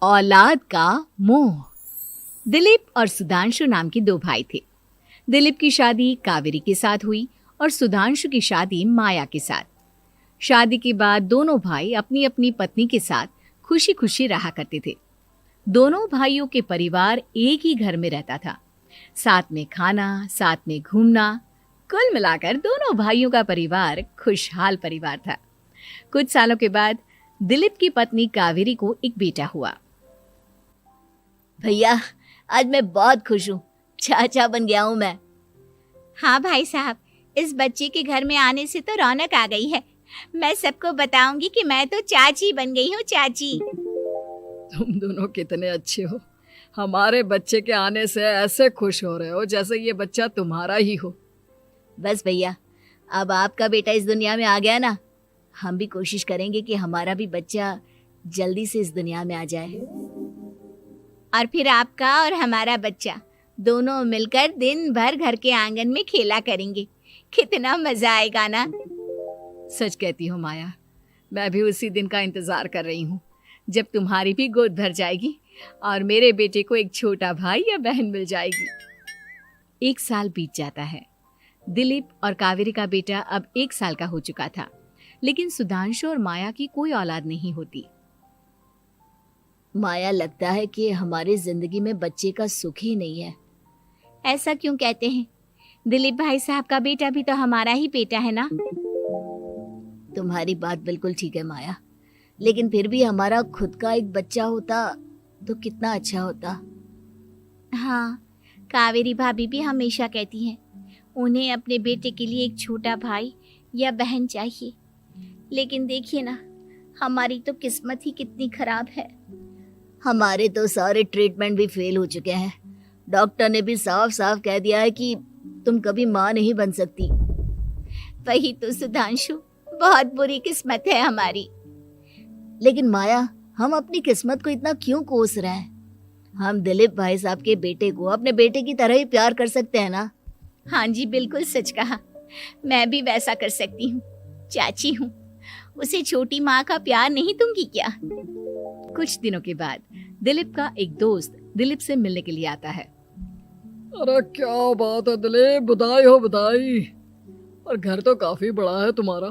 औलाद का मोह। दिलीप और सुधांशु नाम के दो भाई थे। दिलीप की शादी कावेरी के साथ हुई और सुधांशु की शादी माया के साथ। शादी के बाद दोनों भाई अपनी अपनी पत्नी के साथ खुशी खुशी रहा करते थे। दोनों भाइयों के परिवार एक ही घर में रहता था। साथ में खाना, साथ में घूमना, कुल मिलाकर दोनों भाइयों का परिवार खुशहाल परिवार था। कुछ सालों के बाद दिलीप की पत्नी कावेरी को एक बेटा हुआ। भैया, आज मैं बहुत खुश हूँ। चाचा बन गया हूँ मैं। हाँ भाई साहब, इस बच्चे के घर में आने से तो रौनक आ गई है। मैं सबको बताऊंगी कि मैं तो चाची बन गई हूँ, चाची। तुम दोनों कितने अच्छे हो। हमारे बच्चे के आने से ऐसे खुश हो रहे हो जैसे ये बच्चा तुम्हारा ही हो। बस भैया, अब आपका बेटा इस दुनिया में आ गया ना, हम भी कोशिश करेंगे कि हमारा भी बच्चा जल्दी से इस दुनिया में आ जाए। और फिर आपका और हमारा बच्चा दोनों मिलकर दिन भर घर के आंगन में खेला करेंगे। कितना मजा आएगा ना। सच कहती हूँ माया, मैं भी उसी दिन का इंतजार कर रही हूँ जब तुम्हारी भी गोद भर जाएगी और मेरे बेटे को एक छोटा भाई या बहन मिल जाएगी। 1 साल बीत जाता है। दिलीप और कावेरी का बेटा अब 1 साल का हो चुका था, लेकिन सुधांशु और माया की कोई औलाद नहीं होती। माया, लगता है कि हमारी जिंदगी में बच्चे का सुख ही नहीं है। ऐसा क्यों कहते हैं? दिलीप भाई साहब का बेटा भी तो हमारा ही बेटा है ना। तुम्हारी बात बिल्कुल ठीक है माया, लेकिन फिर भी हमारा खुद का एक बच्चा होता तो कितना अच्छा होता। हाँ, कावेरी भाभी भी हमेशा कहती हैं उन्हें अपने बेटे के लिए एक छोटा भाई या बहन चाहिए। लेकिन देखिए ना, हमारी तो किस्मत ही कितनी खराब है। हमारे तो सारे ट्रीटमेंट भी फेल हो चुके हैं। डॉक्टर ने भी साफ साफ कह दिया है कि तुम कभी माँ नहीं बन सकती। वही तो सुधांशु, बहुत बुरी किस्मत है हमारी। लेकिन माया, हम अपनी किस्मत को इतना क्यों कोस रहे हैं? हम दिलीप भाई साहब के बेटे को अपने बेटे की तरह ही प्यार कर सकते हैं ना। हाँ जी, बिल्कुल सच कहा। मैं भी वैसा कर सकती हूँ। चाची हूँ, उसे छोटी माँ का प्यार नहीं दूंगी क्या? कुछ दिनों के बाद दिलीप का एक दोस्त दिलीप से मिलने के लिए आता है। अरे क्या बात है दिलीप, बधाई हो बधाई। और घर तो काफी बड़ा है तुम्हारा।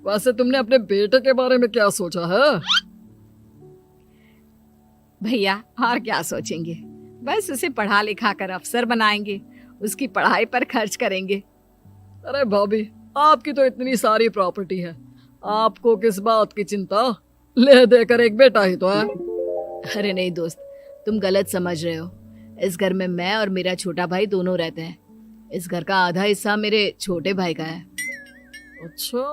वैसे तुमने अपने बेटे के बारे में क्या सोचा है? भैया, और क्या सोचेंगे, बस उसे पढ़ा लिखा कर अफसर बनाएंगे, उसकी पढ़ाई पर खर्च करेंगे। अरे भाभी, आपकी तो इतनी सारी प्रॉपर्टी है, आपको किस बात की चिंता? ले देकर एक बेटा ही तो है। अरे नहीं दोस्त, तुम गलत समझ रहे हो। इस घर में मैं और मेरा छोटा भाई दोनों रहते हैं। इस घर का आधा हिस्सा मेरे छोटे भाई का है। अच्छा,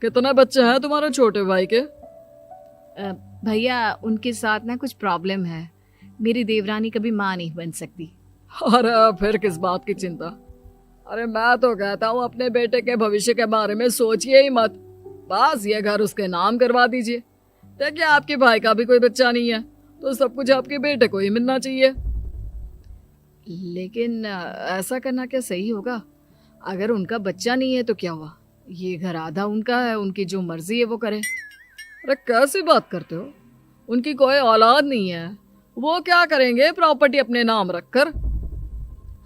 कितने बच्चे हैं तुम्हारे छोटे भाई के? भैया, उनके साथ ना कुछ प्रॉब्लम है। मेरी देवरानी कभी माँ नहीं बन सकती। अरे फिर किस बात की चिंता? अरे मैं तो कहता हूँ अपने बेटे के भविष्य के बारे में सोचिए ही मत। बस ये घर उसके नाम करवा दीजिए। देखिए, आपके भाई का भी कोई बच्चा नहीं है तो सब कुछ आपके बेटे को ही मिलना चाहिए। लेकिन ऐसा करना क्या सही होगा? अगर उनका बच्चा नहीं है तो क्या हुआ? ये घर आधा उनका है, उनकी जो मर्जी है वो करे। अरे कैसी बात करते हो? उनकी कोई औलाद नहीं है, वो क्या करेंगे प्रॉपर्टी अपने नाम रखकर?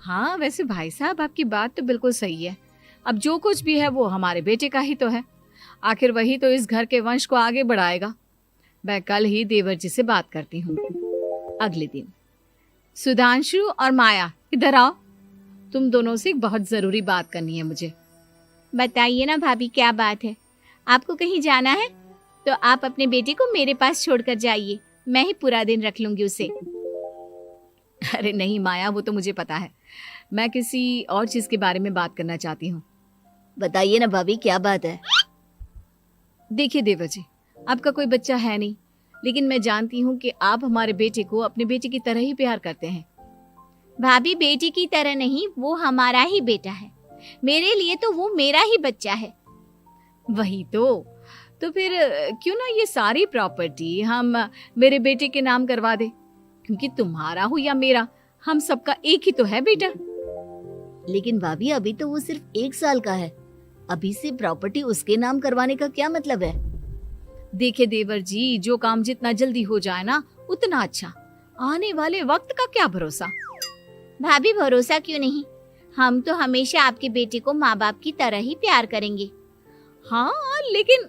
हाँ, वैसे भाई साहब, आपकी बात तो बिल्कुल सही है। अब जो कुछ भी है वो हमारे बेटे का ही तो है। आखिर वही तो इस घर के वंश को आगे बढ़ाएगा। मैं कल ही देवर जी से बात करती हूँ। अगले दिन सुधांशु और माया, इधर आओ। तुम दोनों से एक बहुत जरूरी बात करनी है मुझे। बताइए ना भाभी, क्या बात है? आपको कहीं जाना है तो आप अपने बेटे को मेरे पास छोड़कर जाइए। मैं ही पूरा दिन रख लूंगी उसे। अरे नहीं माया, वो तो मुझे पता है। मैं किसी और चीज के बारे में बात करना चाहती हूँ। बताइए ना भाभी, क्या बात है? देखिए देवर जी, आपका कोई बच्चा है नहीं, लेकिन मैं जानती हूँ कि आप हमारे बेटे को अपने बेटे की तरह ही प्यार करते हैं। भाभी, बेटी की तरह नहीं, वो हमारा ही बेटा है। मेरे लिए तो वो मेरा ही बच्चा है। वही तो फिर क्यों ना ये सारी प्रॉपर्टी हम मेरे बेटे के नाम करवा दे, क्योंकि तुम्हारा हो या मेरा, हम सबका एक ही तो है बेटा। लेकिन भाभी, अभी तो वो सिर्फ 1 साल का है। अभी से प्रॉपर्टी उसके नाम करवाने का क्या मतलब है? देखिए देवर जी, जो काम जितना जल्दी हो जाए ना, उतना अच्छा। आने वाले वक्त का क्या भरोसा। भाभी भरोसा क्यों नहीं, हम तो हमेशा आपके बेटे को माँ बाप की तरह ही प्यार करेंगे। हाँ, लेकिन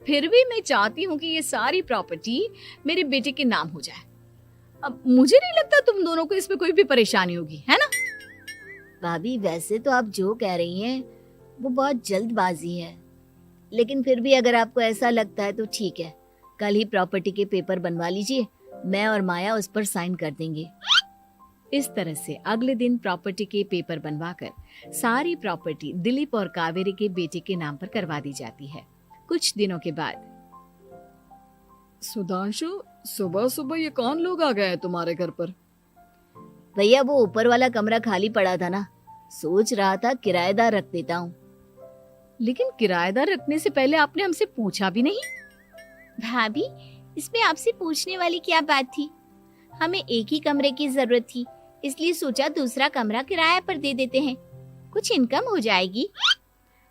फिर भी मैं चाहती हूँ कि ये सारी प्रॉपर्टी मेरे बेटे के नाम हो जाए। अब मुझे नहीं लगता तुम दोनों को इसमें कोई भी परेशानी होगी, है ना? भाभी वैसे तो आप जो कह रही हैं वो बहुत जल्दबाजी है, लेकिन फिर भी अगर आपको ऐसा लगता है तो ठीक है, कल ही प्रॉपर्टी के पेपर बनवा लीजिए, मैं और माया उस पर साइन कर देंगे। इस तरह से अगले दिन प्रॉपर्टी के पेपर बनवाकर सारी प्रॉपर्टी दिलीप और कावेरी के बेटे के नाम पर करवा दी जाती है। कुछ दिनों के बाद सुधांशु, सुबह सुबह ये कौन लोग आ गए हैं तुम्हारे घर पर? भैया वो ऊपर वाला कमरा खाली पड़ा था ना, सोच रहा था किराएदार रख देता हूँ। लेकिन किराएदार रखने से पहले आपने हमसे पूछा भी नहीं। भाभी इसमें आपसे पूछने वाली क्या बात थी, हमें एक ही कमरे की जरूरत थी, इसलिए सोचा दूसरा कमरा किराए पर दे देते हैं, कुछ इनकम हो जाएगी।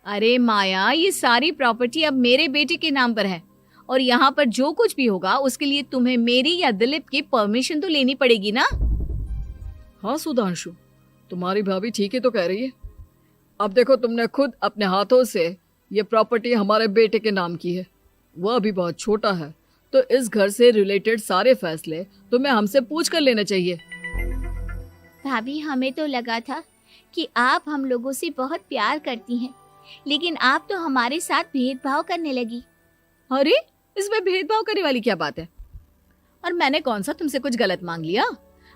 अरे माया, ये सारी प्रॉपर्टी अब मेरे बेटे के नाम पर है और यहाँ पर जो कुछ भी होगा उसके लिए तुम्हें मेरी या दिलीप की परमिशन तो लेनी पड़ेगी ना। हाँ सुधांशु, तुम्हारी भाभी ठीक ही तो कह रही है। अब देखो, तुमने खुद अपने हाथों से ये प्रॉपर्टी हमारे बेटे के नाम की है, वह अभी बहुत छोटा है, तो इस घर से रिलेटेड सारे फैसले तुम्हें हमसे पूछ कर लेने चाहिए। भाभी हमें तो लगा था कि आप हम लोगों से बहुत प्यार करती हैं, लेकिन आप तो हमारे साथ भेदभाव करने लगी। अरे, इसमें भेदभाव करने वाली क्या बात है? और मैंने कौन सा तुमसे कुछ गलत मांग लिया?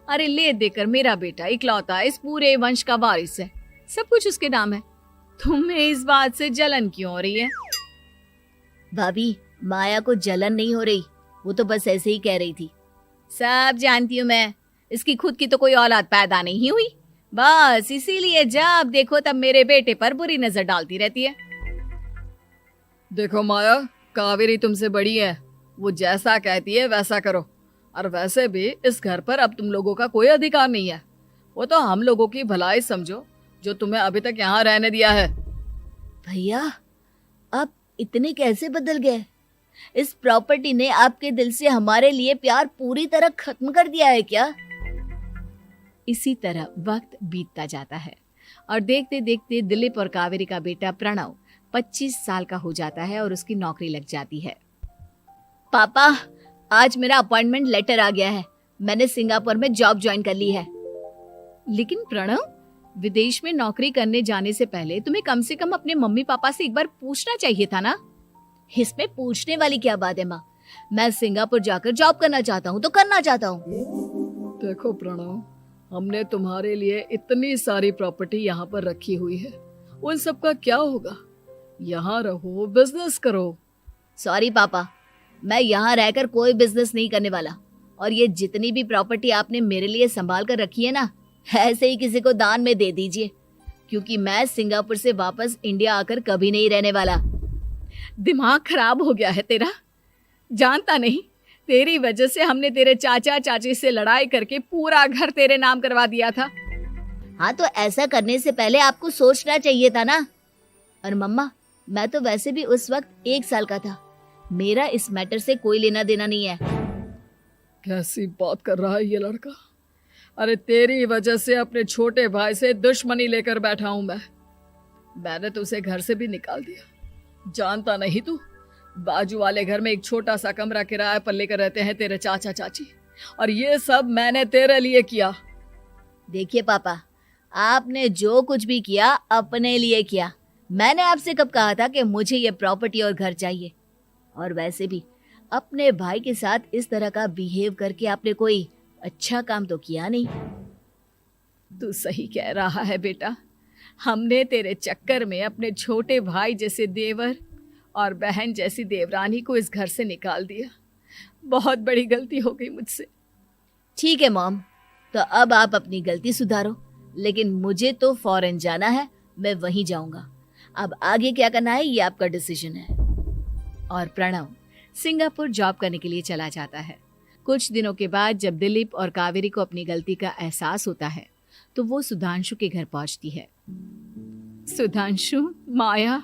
अरे ले देकर मेरा बेटा इकलौता इस पूरे वंश का वारिस है, सब कुछ उसके नाम है। तुम्हें इस बात से जलन क्यों हो रही है? भाभी माया को जलन नहीं हो रही, वो तो बस ऐसे ही कह रही थी। सब जानती हूँ मैं, इसकी खुद की तो कोई औलाद पैदा नहीं हुई, बस इसीलिए जब देखो तब मेरे बेटे पर बुरी नजर डालती रहती है। देखो माया, कावेरी तुमसे बड़ी है, वो जैसा कहती है वैसा करो। और वैसे भी इस घर पर अब तुम लोगों का कोई अधिकार नहीं है, वो तो हम लोगों की भलाई समझो जो तुम्हें अभी तक यहाँ रहने दिया है। भैया आप इतने कैसे बदल गए? इस प्रॉपर्टी ने आपके दिल से हमारे लिए प्यार पूरी तरह खत्म कर दिया है क्या? इसी तरह वक्त बीतता जाता है और देखते देखते दिलीप और कावेरी का बेटा प्रणव 25 साल का हो जाता है और उसकी नौकरी लग जाती है। पापा आज मेरा अपॉइंटमेंट लेटर आ गया है, मैंने सिंगापुर में जॉब ज्वाइन कर ली है। लेकिन प्रणव, विदेश में नौकरी करने जाने से पहले तुम्हें कम से कम अपने मम्मी पापा से एक बार पूछना चाहिए था ना। इसमें पूछने वाली क्या बात है माँ, मैं सिंगापुर जाकर जॉब करना चाहता हूँ तो करना चाहता हूँ। देखो प्रणव, हमने तुम्हारे लिए इतनी सारी प्रॉपर्टी यहाँ पर रखी हुई है, उन सब का क्या होगा? यहाँ रहो, बिजनेस करो। सॉरी पापा, मैं यहाँ रहकर कोई बिजनेस नहीं करने वाला, और ये जितनी भी प्रॉपर्टी आपने मेरे लिए संभाल कर रखी है ना, ऐसे ही किसी को दान में दे दीजिए, क्योंकि मैं सिंगापुर से वापस इंडिया आकर कभी नहीं रहने वाला। दिमाग खराब हो गया है तेरा, जानता नहीं तेरी वजह से हमने तेरे चाचा चाची से लड़ाई करके पूरा घर तेरे नाम करवा दिया था। हाँ तो ऐसा करने से पहले आपको सोचना चाहिए था ना। और मम्मा, मैं तो वैसे भी उस वक्त 1 साल का था, मेरा इस मैटर से कोई लेना देना नहीं है। कैसी बात कर रहा है ये लड़का? अरे तेरी वजह से अपने छोटे भाई से दुश्मनी लेकर बैठा हूं मैंने तो उसे घर से भी निकाल दिया। जानता नहीं तू, बाजू वाले घर में एक छोटा सा कमरा किराए पर लेकर रहते हैं तेरे चाचा चाची, और ये सब मैंने तेरे लिए किया। देखिए पापा, आपने जो कुछ भी किया अपने लिए किया। मैंने आपसे कब कहा था कि मुझे ये प्रॉपर्टी और घर चाहिए? और वैसे भी अपने भाई के साथ इस तरह का बिहेव करके आपने कोई अच्छा काम तो किया नहीं। तू सही कह रहा है बेटा, हमने तेरे चक्कर में अपने छोटे भाई जैसे देवर और बहन जैसी देवरानी को इस घर से निकाल दिया। बहुत बड़ी गलती हो गई मुझसे। ठीक है मॉम, तो अब आप अपनी गलती सुधारो, लेकिन मुझे तो फॉरेन जाना है, मैं वहीं जाऊंगा। अब आगे क्या करना है ये आपका डिसीजन है। और प्रणव सिंगापुर जॉब करने के लिए चला जाता है। कुछ दिनों के बाद जब दिलीप और कावेरी को अपनी गलती का एहसास होता है तो वो सुधांशु के घर पहुंचती है। सुधांशु, माया,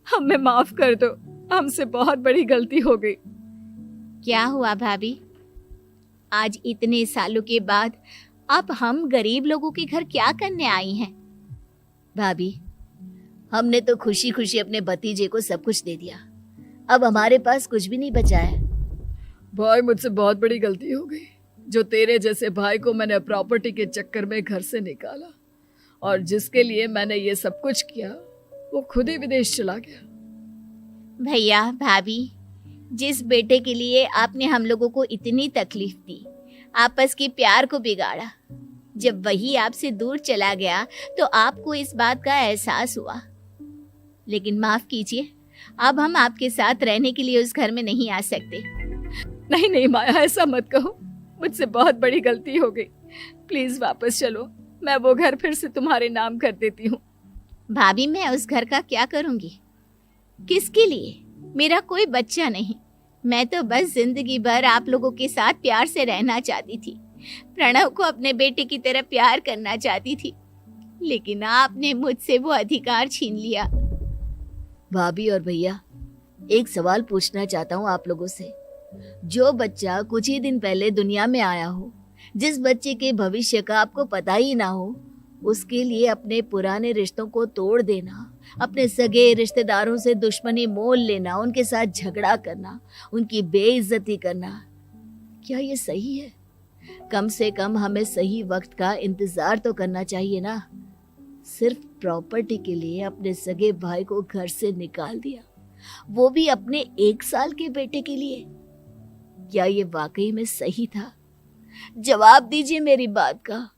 हमें माफ कर दो, हमसे बहुत बड़ी गलती हो गई। क्या हुआ भाभी? आज इतने सालों के बाद अब हम गरीब लोगों के घर क्या करने आई हैं? भाभी, हमने तो खुशी खुशी अपने भतीजे को सब कुछ दे दिया, अब हमारे पास कुछ भी नहीं बचा है। भाई मुझसे बहुत बड़ी गलती हो गई, जो तेरे जैसे भाई को मैंने प्रॉपर्टी के चक्कर में घर से निकाला, और जिसके लिए मैंने ये सब कुछ किया वो खुद ही विदेश चला गया। भैया भाभी, जिस बेटे के लिए आपने हम लोगों को इतनी तकलीफ दी, आपस के प्यार को बिगाड़ा, जब वही आपसे दूर चला गया तो आपको इस बात का एहसास हुआ। लेकिन माफ कीजिए, अब हम आपके साथ रहने के लिए उस घर में नहीं आ सकते। नहीं नहीं माया, ऐसा मत कहो, मुझसे बहुत बड़ी गलती हो गई, प्लीज वापस चलो, मैं वो घर फिर से तुम्हारे नाम कर देती हूँ। भाभी, मैं उस घर का क्या करूंगी? किसके लिए? मेरा कोई बच्चा नहीं, मैं तो बस जिंदगी भर आप लोगों के साथ प्यार से रहना चाहती थी, प्रणव को अपने बेटे की तरह प्यार करना चाहती थी, लेकिन आपने मुझसे वो अधिकार छीन लिया। भाभी और भैया, एक सवाल पूछना चाहता हूँ आप लोगों से। जो बच्चा कुछ ही दिन पहले दुनिया में आया हो, जिस बच्चे के भविष्य का आपको पता ही ना हो, उसके लिए अपने पुराने रिश्तों को तोड़ देना, अपने सगे रिश्तेदारों से दुश्मनी मोल लेना, उनके साथ झगड़ा करना, उनकी बेइज्जती करना, क्या ये सही है? कम से कम हमें सही वक्त का इंतजार तो करना चाहिए ना। सिर्फ प्रॉपर्टी के लिए अपने सगे भाई को घर से निकाल दिया, वो भी अपने 1 साल के बेटे के लिए। क्या ये वाकई में सही था? जवाब दीजिए मेरी बात का।